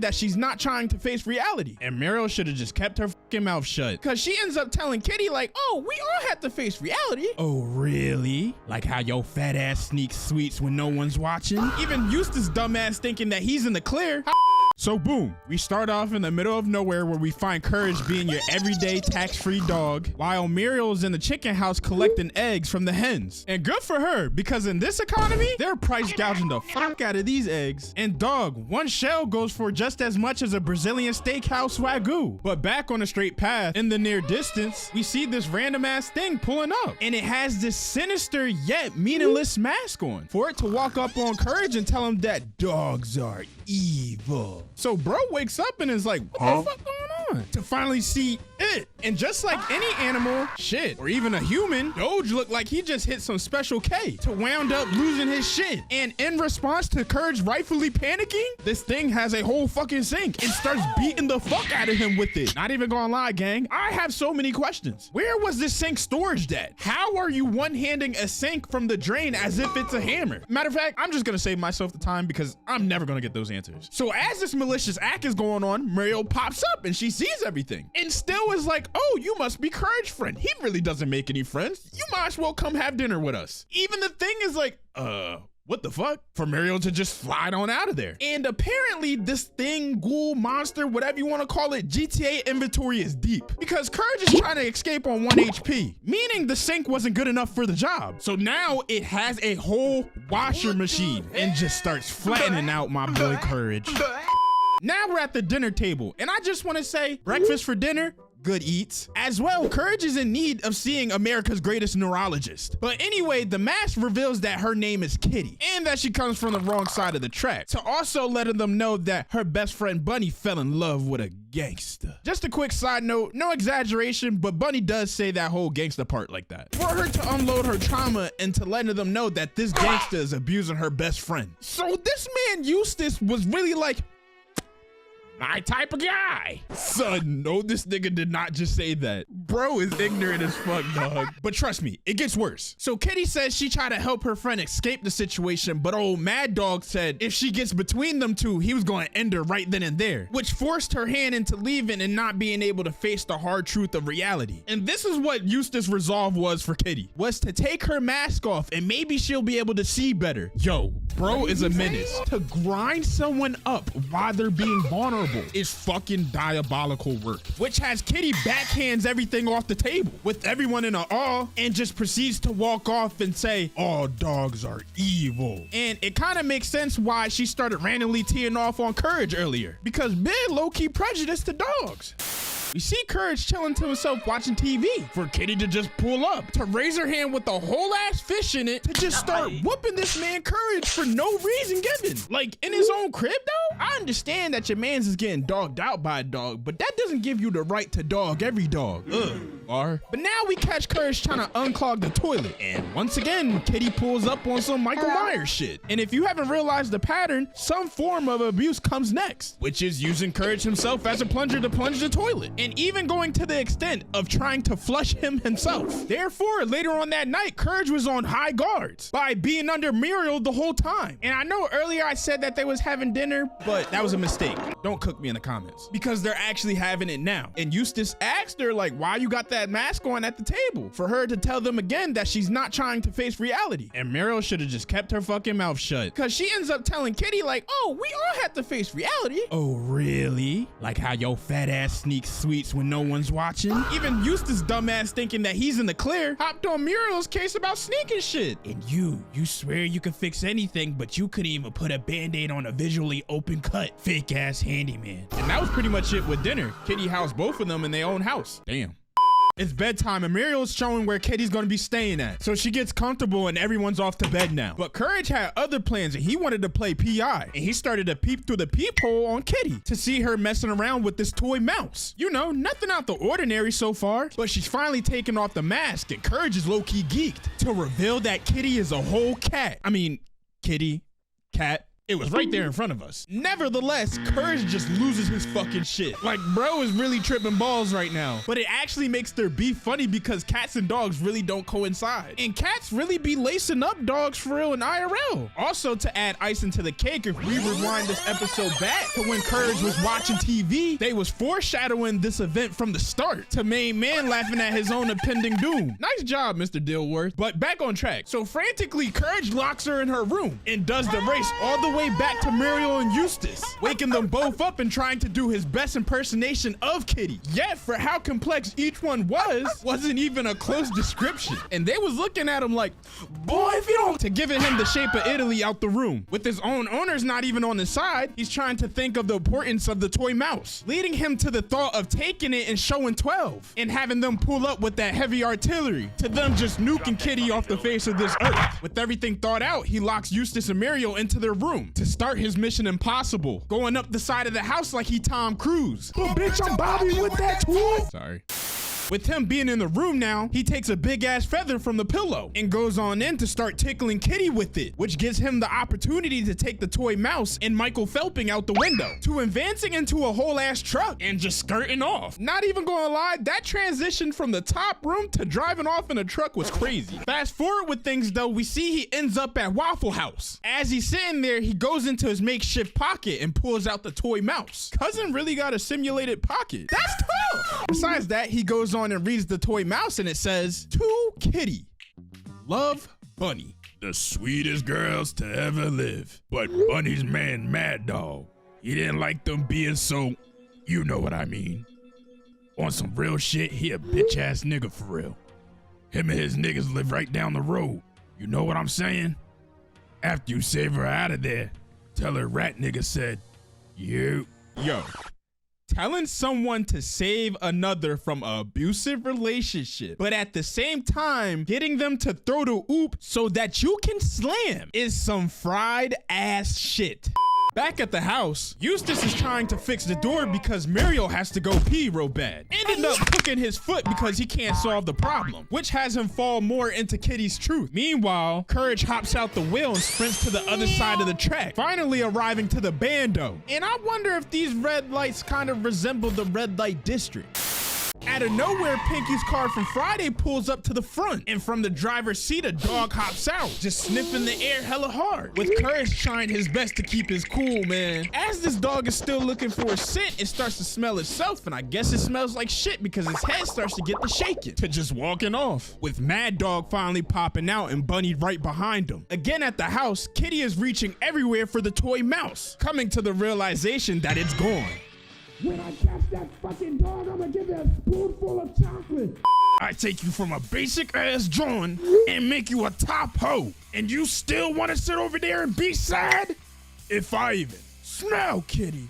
that she's not trying to face reality. And Muriel should have just kept her fucking mouth shut. Cause she ends up telling Kitty like, oh, we all have to face reality. Oh, really? Like how your fat ass sneaks sweets when no one's watching? Even Eustace dumbass thinking that he's in the clear. So boom, we start off in the middle of nowhere where we find Courage being your everyday tax-free dog, while Muriel's in the chicken house collecting eggs from the hens. And good for her, because in this economy, they're price gouging the fuck out of these eggs. And dog, one shell goes for just as much as a Brazilian steakhouse Wagyu. But back on the straight path, in the near distance, we see this random ass thing pulling up. And it has this sinister yet meaningless mask on for it to walk up on Courage and tell him that dogs are evil. So bro wakes up and is like, what the fuck going on? To finally see it. And just like any animal, shit, or even a human, Doge looked like he just hit some special K to wound up losing his shit. And in response to Courage rightfully panicking, this thing has a whole fucking sink and starts beating the fuck out of him with it. Not even gonna lie, gang, I have so many questions. Where was this sink storage at? How are you one-handing a sink from the drain as if it's a hammer? Matter of fact, I'm just gonna save myself the time because I'm never gonna get those answers. So as this malicious act is going on, Muriel pops up and she sees everything and still is like, oh, you must be Courage's friend. He really doesn't make any friends. You might as well come have dinner with us. Even the thing is like, what the fuck? For Muriel to just slide on out of there. And apparently this thing, ghoul, monster, whatever you want to call it, GTA inventory is deep because Courage is trying to escape on 1 HP, meaning the sink wasn't good enough for the job. So now it has a whole washer machine and just starts flattening out my boy Courage. Now we're at the dinner table and I just want to say breakfast for dinner, good eats. As well, Courage is in need of seeing America's greatest neurologist. But anyway, the mask reveals that her name is Kitty and that she comes from the wrong side of the track, to also letting them know that her best friend Bunny fell in love with a gangster. Just a quick side note, no exaggeration, but Bunny does say that whole gangster part like that for her to unload her trauma and to letting them know that this gangster is abusing her best friend. So this man Eustace was really like, my type of guy. Son, no, this nigga did not just say that. Bro is ignorant as fuck, dog. But trust me, it gets worse. So Kitty says she tried to help her friend escape the situation, but old Mad Dog said if she gets between them two, he was going to end her right then and there, which forced her hand into leaving and not being able to face the hard truth of reality. And this is what Eustace's resolve was for Kitty, was to take her mask off and maybe she'll be able to see better. Yo, bro is a menace. To grind someone up while they're being vulnerable is fucking diabolical work, which has Kitty backhands everything off the table with everyone in an awe and just proceeds to walk off and say, all dogs are evil. And it kind of makes sense why she started randomly teeing off on Courage earlier, because Big low-key prejudiced to dogs. We see Courage chilling to himself watching TV for Kitty to just pull up, to raise her hand with a whole ass fish in it, to just start whooping this man Courage for no reason given. Like in his own crib though? I understand that your man's is getting dogged out by a dog, but that doesn't give you the right to dog every dog. But now we catch Courage trying to unclog the toilet. And once again, Kitty pulls up on some Michael Myers shit. And if you haven't realized the pattern, some form of abuse comes next, which is using Courage himself as a plunger to plunge the toilet. And even going to the extent of trying to flush him himself. Therefore, later on that night, Courage was on high guards by being under Muriel the whole time. And I know earlier I said that they was having dinner, but that was a mistake. Don't cook me in the comments, because they're actually having it now. And Eustace asked her like, why you got that mask on at the table? For her to tell them again that she's not trying to face reality. And Muriel should have just kept her fucking mouth shut, because she ends up telling Kitty like, oh, we all have to face reality. Oh, really? Like how your fat ass sneaks sweets when no one's watching? Even Eustace dumbass thinking that he's in the clear hopped on Muriel's case about sneaking shit. And you swear you can fix anything, but you couldn't even put a band-aid on a visually open cut. Fake ass handyman. And that was pretty much it with dinner. Kitty housed both of them in their own house. Damn. It's bedtime and Muriel's showing where Kitty's gonna be staying at. So she gets comfortable and everyone's off to bed now. But Courage had other plans and he wanted to play PI. And he started to peep through the peephole on Kitty to see her messing around with this toy mouse. You know, nothing out the ordinary so far. But she's finally taken off the mask and Courage is low-key geeked to reveal that Kitty is a whole cat. I mean, kitty, cat. It was right there in front of us. Nevertheless, Courage just loses his fucking shit. Like, bro is really tripping balls right now. But it actually makes their beef funny because cats and dogs really don't coincide. And cats really be lacing up dogs for real in IRL. Also, to add icing to the cake, if we rewind this episode back to when Courage was watching TV, they was foreshadowing this event from the start to main man laughing at his own impending doom. Nice job, Mr. Dilworth. But back on track. So frantically, Courage locks her in her room and does the race all the way back to Muriel and Eustace, waking them both up and trying to do his best impersonation of Kitty. Yet, for how complex each one wasn't even a close description. And they was looking at him like, boy, if you don't, to giving him the shape of Italy out the room. With his own owners not even on his side, he's trying to think of the importance of the toy mouse, leading him to the thought of taking it and showing 12 and having them pull up with that heavy artillery to them just nuking Kitty off the face of this earth. With everything thought out, he locks Eustace and Muriel into their room to start his mission impossible, going up the side of the house like he Tom Cruise. But bitch, I'm Bobby with that toy. Sorry. With him being in the room now, he takes a big ass feather from the pillow and goes on in to start tickling Kitty with it, which gives him the opportunity to take the toy mouse and Michael Phelping out the window to advancing into a whole ass truck and just skirting off. Not even gonna lie, that transition from the top room to driving off in a truck was crazy. Fast forward with things though, we see he ends up at Waffle House. As he's sitting there, he goes into his makeshift pocket and pulls out the toy mouse. Cousin really got a simulated pocket. That's tough. Besides that, he goes on and reads the toy mouse and it says, "To Kitty, love, Bunny, the sweetest girls to ever live. But Bunny's man, Mad Dog, he didn't like them being so, you know what I mean. On some real shit, he a bitch ass nigga for real. Him and his niggas live right down the road. You know what I'm saying? After you save her out of there, tell her rat nigga said, you." Yo. Telling someone to save another from an abusive relationship, but at the same time, getting them to throw the oop so that you can slam is some fried ass shit. Back at the house, Eustace is trying to fix the door because Muriel has to go pee real bad. Ended up hooking his foot because he can't solve the problem, which has him fall more into Kitty's truth. Meanwhile, Courage hops out the wheel and sprints to the other side of the track, finally arriving to the bando. And I wonder if these red lights kind of resemble the red light district. Out of nowhere, Pinky's car from Friday pulls up to the front, and from the driver's seat, a dog hops out, just sniffing the air hella hard, with Courage trying his best to keep his cool, man. As this dog is still looking for a scent, it starts to smell itself, and I guess it smells like shit because his head starts to get the shaking, to just walking off, with Mad Dog finally popping out and Bunny right behind him. Again at the house, Kitty is reaching everywhere for the toy mouse, coming to the realization that it's gone. When I catch that fucking dog, I'm gonna give you a spoonful of chocolate. I take you from a basic ass John and make you a top hoe. And you still wanna sit over there and be sad? If I even smell Kitty,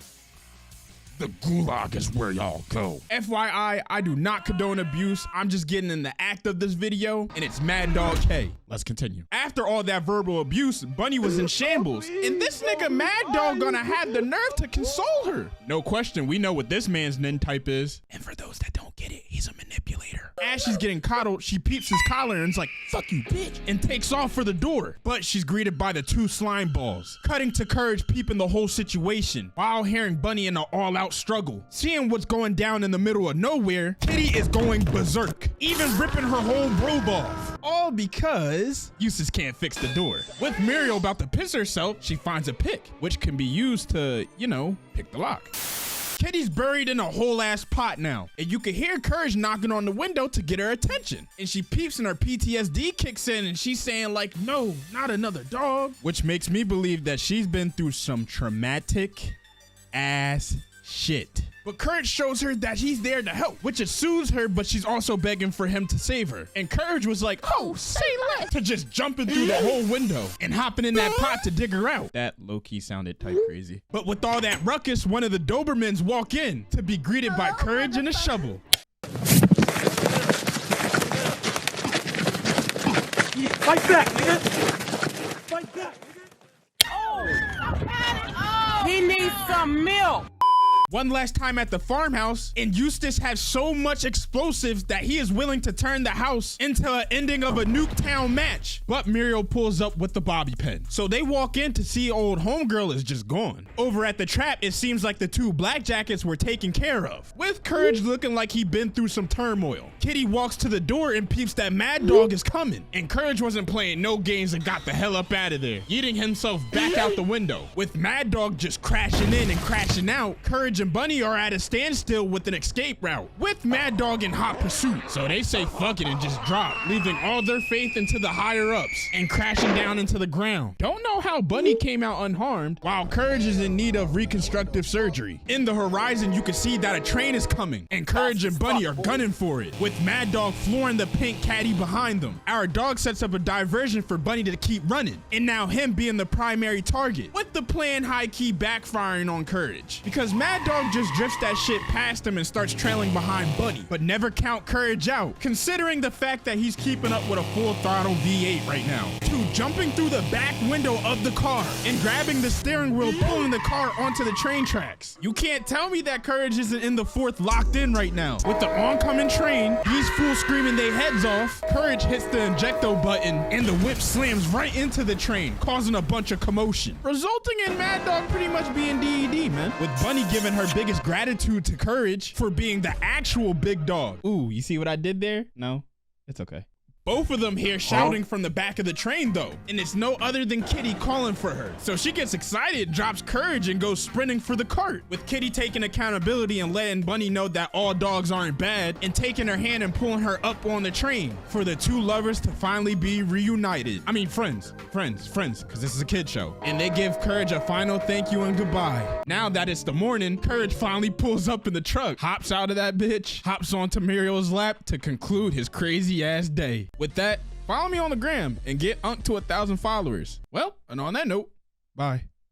the gulag is where y'all go. FYI, I do not condone abuse. I'm just getting in the act of this video, and it's Mad Dog K. Let's continue. After all that verbal abuse, Bunny was in shambles, and this nigga Mad Dog gonna have the nerve to console her. No question, we know what this man's nin type is. And for those that don't get it, he's a manipulator. As she's getting coddled, she peeps his collar and is like, "Fuck you, bitch," and takes off for the door. But she's greeted by the two slime balls, cutting to Courage peeping the whole situation, while hearing Bunny in an all-out struggle. Seeing what's going down in the middle of nowhere, Kitty is going berserk, even ripping her whole robe off. All because Eustace can't fix the door. With Muriel about to piss herself, she finds a pick, which can be used to, you know, pick the lock. Kitty's buried in a whole ass pot now, and you can hear Courage knocking on the window to get her attention. And she peeps and her PTSD kicks in and she's saying like, "No, not another dog," which makes me believe that she's been through some traumatic ass shit. But Courage shows her that he's there to help, which it soothes her, but she's also begging for him to save her. And Courage was like, "Oh, say less," to just jumping through the whole window and hopping in that pot to dig her out. That low-key sounded type crazy. But with all that ruckus, one of the Dobermans walk in to be greeted by Courage and a shovel. Fight back, nigga! Fight back, nigga! He needs some milk. One last time at the farmhouse, and Eustace has so much explosives that he is willing to turn the house into an ending of a Nuketown match. But Muriel pulls up with the bobby pin. So they walk in to see old homegirl is just gone. Over at the trap, it seems like the two blackjackets were taken care of, with Courage looking like he'd been through some turmoil. Kitty walks to the door and peeps that Mad Dog is coming, and Courage wasn't playing no games and got the hell up out of there, yeeting himself back out the window. With Mad Dog just crashing in and crashing out, Courage and Bunny are at a standstill with an escape route, with Mad Dog in hot pursuit. So they say fuck it and just drop, leaving all their faith into the higher ups and crashing down into the ground. Don't know how Bunny came out unharmed, while Courage is in need of reconstructive surgery. In the horizon, you can see that a train is coming, and Courage and Bunny are gunning for it, with Mad Dog flooring the pink caddy behind them. Our dog sets up a diversion for Bunny to keep running, and now him being the primary target, with the plan high-key backfiring on Courage, because Mad Dog just drifts that shit past him and starts trailing behind Bunny, but never count Courage out, considering the fact that he's keeping up with a full throttle V8 right now. 2, jumping through the back window of the car and grabbing the steering wheel, pulling the car onto the train tracks. You can't tell me that Courage isn't in the 4th locked in right now. With the oncoming train, these fools screaming their heads off, Courage hits the ejecto button and the whip slams right into the train, causing a bunch of commotion, resulting in Mad Dog pretty much being DED, man. With Bunny giving her biggest gratitude to Courage for being the actual big dog. Ooh, you see what I did there? No, it's okay. Both of them hear shouting from the back of the train though, and it's no other than Kitty calling for her. So she gets excited, drops Courage, and goes sprinting for the cart, with Kitty taking accountability and letting Bunny know that all dogs aren't bad, and taking her hand and pulling her up on the train for the two lovers to finally be reunited. I mean friends, because this is a kid show. And they give Courage a final thank you and goodbye. Now that it's the morning, Courage finally pulls up in the truck, hops out of that bitch, hops onto Muriel's lap to conclude his crazy ass day. With that, follow me on the gram and get Unc to 1,000 followers. Well, and on that note, bye.